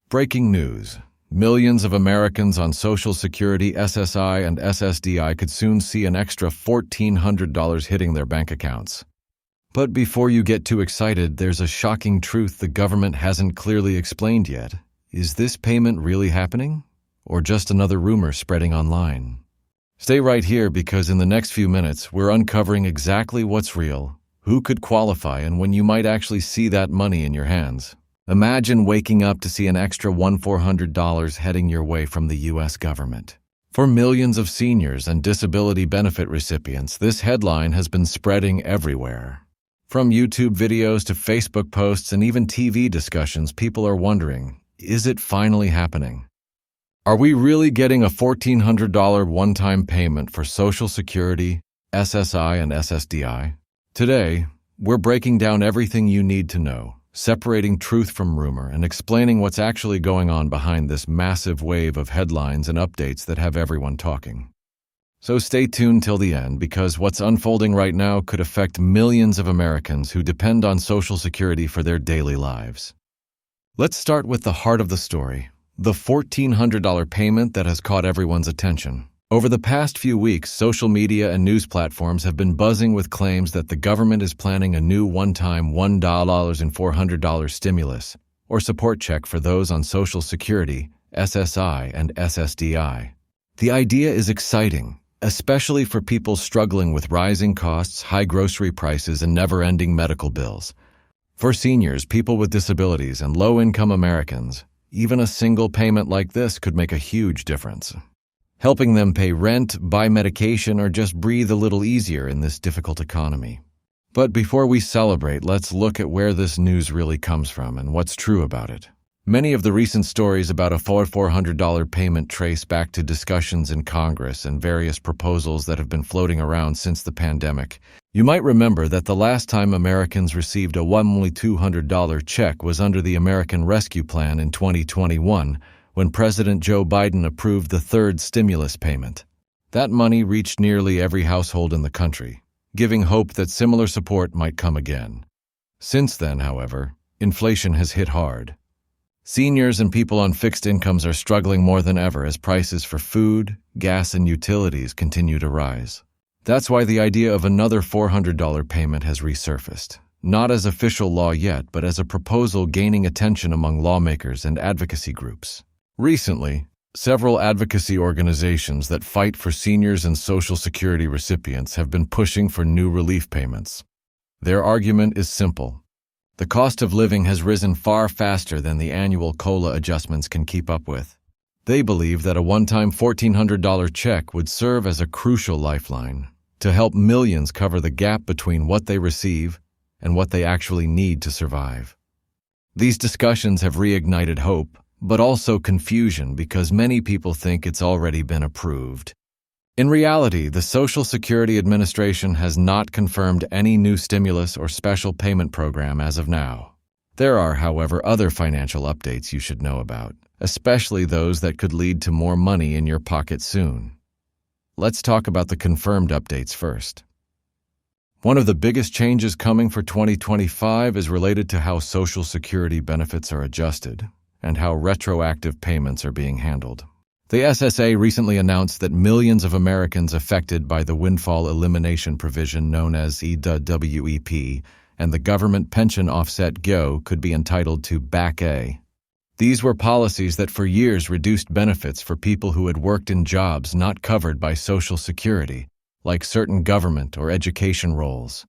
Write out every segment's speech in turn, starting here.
Breaking news. Millions of Americans on Social Security, SSI, and SSDI could soon see an extra $1,400 hitting their bank accounts. But before you get too excited, there's a shocking truth the government hasn't clearly explained yet. Is this payment really happening? Or just another rumor spreading online? Stay right here because in the next few minutes, we're uncovering exactly what's real, who could qualify, and when you might actually see that money in your hands. Imagine waking up to see an extra $1,400 heading your way from the U.S. government. For millions of seniors and disability benefit recipients, this headline has been spreading everywhere. From YouTube videos to Facebook posts and even TV discussions, people are wondering, is it finally happening? Are we really getting a $1,400 one-time payment for Social Security, SSI, and SSDI? Today, we're breaking down everything you need to know, separating truth from rumor, and explaining what's actually going on behind this massive wave of headlines and updates that have everyone talking. So stay tuned till the end because what's unfolding right now could affect millions of Americans who depend on Social Security for their daily lives. Let's start with the heart of the story, the $1,400 payment that has caught everyone's attention. Over the past few weeks, social media and news platforms have been buzzing with claims that the government is planning a new one-time $1,400 stimulus or support check for those on Social Security, SSI, and SSDI. The idea is exciting, especially for people struggling with rising costs, high grocery prices, and never-ending medical bills. For seniors, people with disabilities, and low-income Americans, even a single payment like this could make a huge difference, helping them pay rent, buy medication, or just breathe a little easier in this difficult economy. But before we celebrate, let's look at where this news really comes from and what's true about it. Many of the recent stories about a $400 payment trace back to discussions in Congress and various proposals that have been floating around since the pandemic. You might remember that the last time Americans received a $1,200 check was under the American Rescue Plan in 2021, when President Joe Biden approved the third stimulus payment. That money reached nearly every household in the country, giving hope that similar support might come again. Since then, however, inflation has hit hard. Seniors and people on fixed incomes are struggling more than ever as prices for food, gas, and utilities continue to rise. That's why the idea of another $400 payment has resurfaced, not as official law yet, but as a proposal gaining attention among lawmakers and advocacy groups. Recently, several advocacy organizations that fight for seniors and Social Security recipients have been pushing for new relief payments. Their argument is simple. The cost of living has risen far faster than the annual COLA adjustments can keep up with. They believe that a one-time $1,400 check would serve as a crucial lifeline to help millions cover the gap between what they receive and what they actually need to survive. These discussions have reignited hope, but also confusion because many people think it's already been approved. In reality, the Social Security Administration has not confirmed any new stimulus or special payment program as of now. There are, however, other financial updates you should know about, especially those that could lead to more money in your pocket soon. Let's talk about the confirmed updates first. One of the biggest changes coming for 2025 is related to how Social Security benefits are adjusted and how retroactive payments are being handled. The SSA recently announced that millions of Americans affected by the windfall elimination provision known as EWEP and the government pension offset GO could be entitled to Back A. These were policies that for years reduced benefits for people who had worked in jobs not covered by Social Security, like certain government or education roles.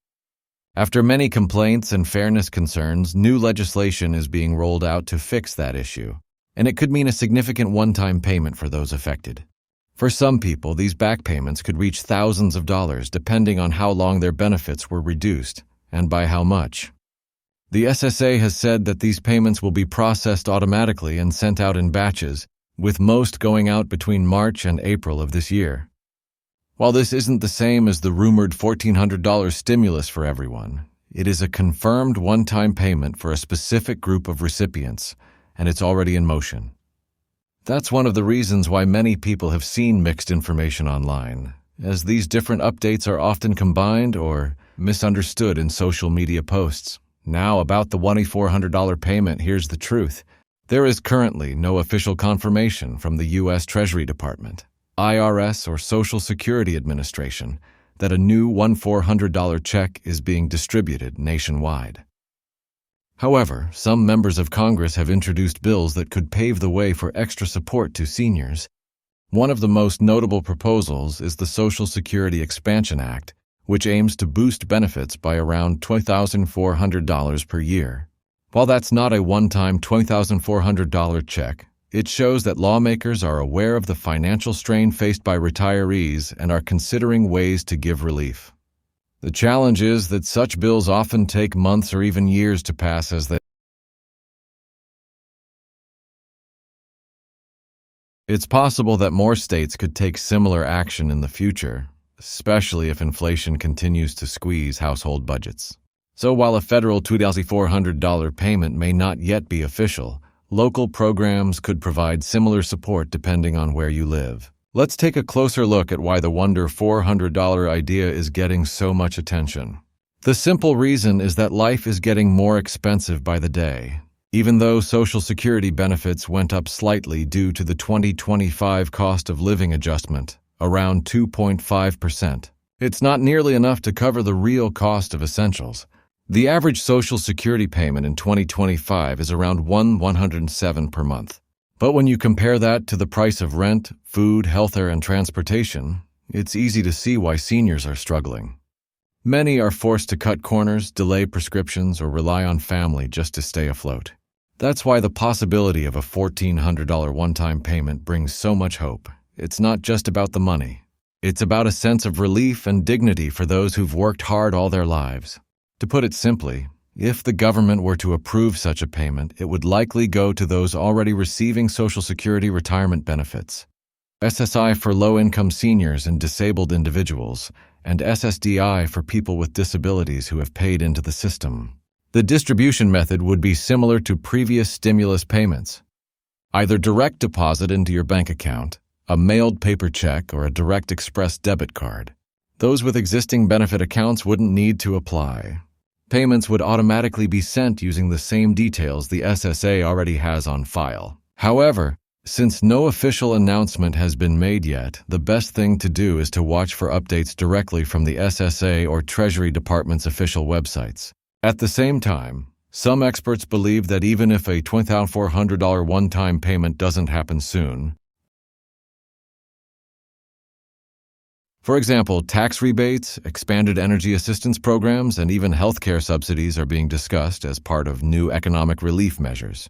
After many complaints and fairness concerns, new legislation is being rolled out to fix that issue, and it could mean a significant one-time payment for those affected. For some people, these back payments could reach thousands of dollars depending on how long their benefits were reduced and by how much. The SSA has said that these payments will be processed automatically and sent out in batches, with most going out between March and April of this year. While this isn't the same as the rumored $1,400 stimulus for everyone, it is a confirmed one-time payment for a specific group of recipients, and it's already in motion. That's one of the reasons why many people have seen mixed information online, as these different updates are often combined or misunderstood in social media posts. Now, about the $1,400 payment, here's the truth. There is currently no official confirmation from the U.S. Treasury Department, IRS, or Social Security Administration that a new $1,400 check is being distributed nationwide. However, some members of Congress have introduced bills that could pave the way for extra support to seniors. One of the most notable proposals is the Social Security Expansion Act, which aims to boost benefits by around $2,400 per year. While that's not a one-time $2,400 check, it shows that lawmakers are aware of the financial strain faced by retirees and are considering ways to give relief. The challenge is that such bills often take months or even years to pass It's possible that more states could take similar action in the future, especially if inflation continues to squeeze household budgets. So while a federal $2,400 payment may not yet be official, local programs could provide similar support depending on where you live. Let's take a closer look at why the Wonder $400 idea is getting so much attention. The simple reason is that life is getting more expensive by the day. Even though Social Security benefits went up slightly due to the 2025 cost of living adjustment, around 2.5%, it's not nearly enough to cover the real cost of essentials. The average Social Security payment in 2025 is around $107 per month. But when you compare that to the price of rent, food, healthcare, and transportation, it's easy to see why seniors are struggling. Many are forced to cut corners, delay prescriptions, or rely on family just to stay afloat. That's why the possibility of a $1,400 one-time payment brings so much hope. It's not just about the money. It's about a sense of relief and dignity for those who've worked hard all their lives. To put it simply, if the government were to approve such a payment, it would likely go to those already receiving Social Security retirement benefits, SSI for low-income seniors and disabled individuals, and SSDI for people with disabilities who have paid into the system. The distribution method would be similar to previous stimulus payments. Either direct deposit into your bank account, a mailed paper check, or a direct express debit card. Those with existing benefit accounts wouldn't need to apply. Payments would automatically be sent using the same details the SSA already has on file. However, since no official announcement has been made yet, the best thing to do is to watch for updates directly from the SSA or Treasury Department's official websites. At the same time, some experts believe that even if a $2,400 one-time payment doesn't happen soon, for example, tax rebates, expanded energy assistance programs, and even healthcare subsidies are being discussed as part of new economic relief measures.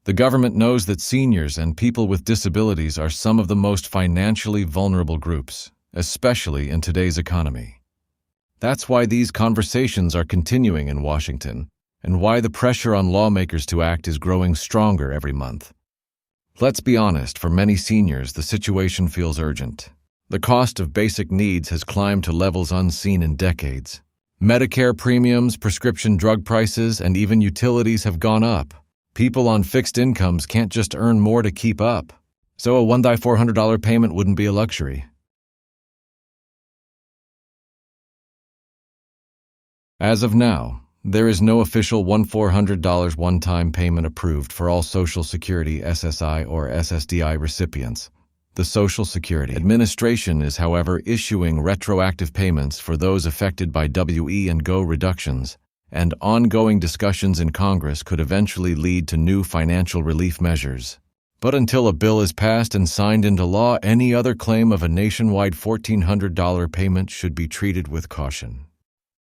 The government knows that seniors and people with disabilities are some of the most financially vulnerable groups, especially in today's economy. That's why these conversations are continuing in Washington, and why the pressure on lawmakers to act is growing stronger every month. Let's be honest, for many seniors, the situation feels urgent. The cost of basic needs has climbed to levels unseen in decades. Medicare premiums, prescription drug prices, and even utilities have gone up. People on fixed incomes can't just earn more to keep up. So a $1,400 payment wouldn't be a luxury. As of now, there is no official $1,400 one-time payment approved for all Social Security SSI or SSDI recipients. The Social Security Administration is, however, issuing retroactive payments for those affected by WE&GO reductions, and ongoing discussions in Congress could eventually lead to new financial relief measures. But until a bill is passed and signed into law, any other claim of a nationwide $1,400 payment should be treated with caution.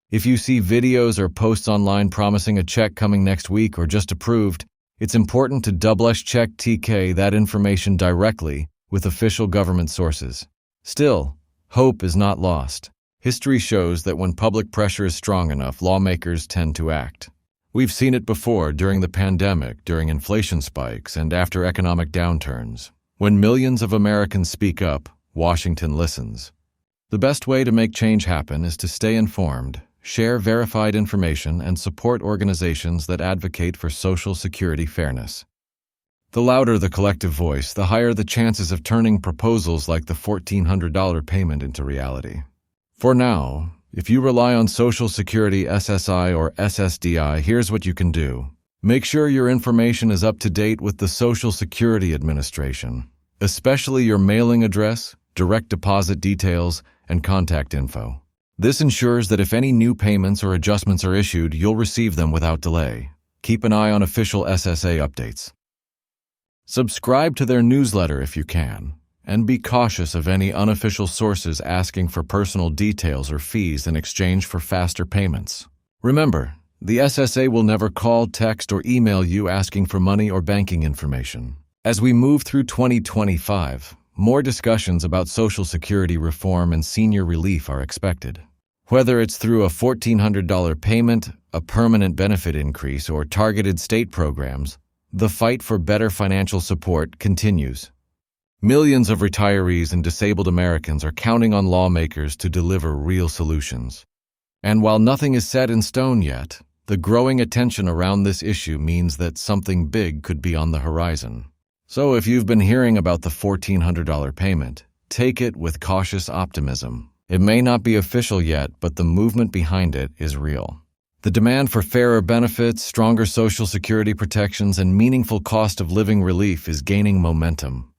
If you see videos or posts online promising a check coming next week or just approved, it's important to double-check that information directly with official government sources. Still, hope is not lost. History shows that when public pressure is strong enough, lawmakers tend to act. We've seen it before during the pandemic, during inflation spikes, and after economic downturns. When millions of Americans speak up, Washington listens. The best way to make change happen is to stay informed, share verified information, and support organizations that advocate for Social Security fairness. The louder the collective voice, the higher the chances of turning proposals like the $1,400 payment into reality. For now, if you rely on Social Security SSI or SSDI, here's what you can do. Make sure your information is up to date with the Social Security Administration, especially your mailing address, direct deposit details, and contact info. This ensures that if any new payments or adjustments are issued, you'll receive them without delay. Keep an eye on official SSA updates. Subscribe to their newsletter if you can, and be cautious of any unofficial sources asking for personal details or fees in exchange for faster payments. Remember, the SSA will never call, text, or email you asking for money or banking information. As we move through 2025, more discussions about Social Security reform and senior relief are expected. Whether it's through a $1,400 payment, a permanent benefit increase, or targeted state programs, the fight for better financial support continues. Millions of retirees and disabled Americans are counting on lawmakers to deliver real solutions. And while nothing is set in stone yet, the growing attention around this issue means that something big could be on the horizon. So if you've been hearing about the $1,400 payment, take it with cautious optimism. It may not be official yet, but the movement behind it is real. The demand for fairer benefits, stronger Social Security protections, and meaningful cost of living relief is gaining momentum.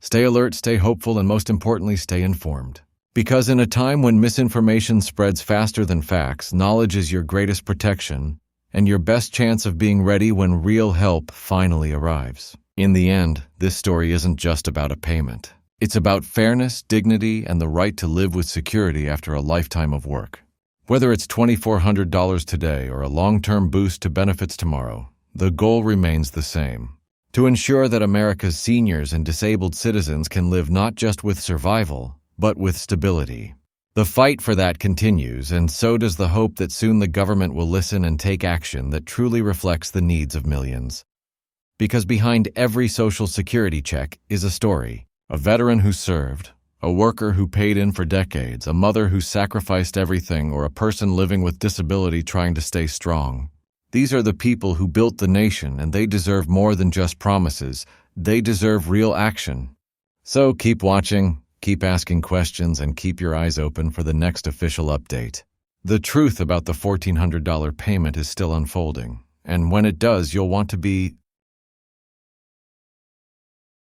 Stay alert, stay hopeful, and most importantly, stay informed. Because in a time when misinformation spreads faster than facts, knowledge is your greatest protection and your best chance of being ready when real help finally arrives. In the end, this story isn't just about a payment. It's about fairness, dignity, and the right to live with security after a lifetime of work. Whether it's $2,400 today or a long-term boost to benefits tomorrow, the goal remains the same: to ensure that America's seniors and disabled citizens can live not just with survival, but with stability. The fight for that continues, and so does the hope that soon the government will listen and take action that truly reflects the needs of millions. Because behind every Social Security check is a story: a veteran who served, a worker who paid in for decades, a mother who sacrificed everything, or a person living with disability trying to stay strong. These are the people who built the nation, and they deserve more than just promises. They deserve real action. So keep watching, keep asking questions, and keep your eyes open for the next official update. The truth about the $1,400 payment is still unfolding, and when it does, you'll want to be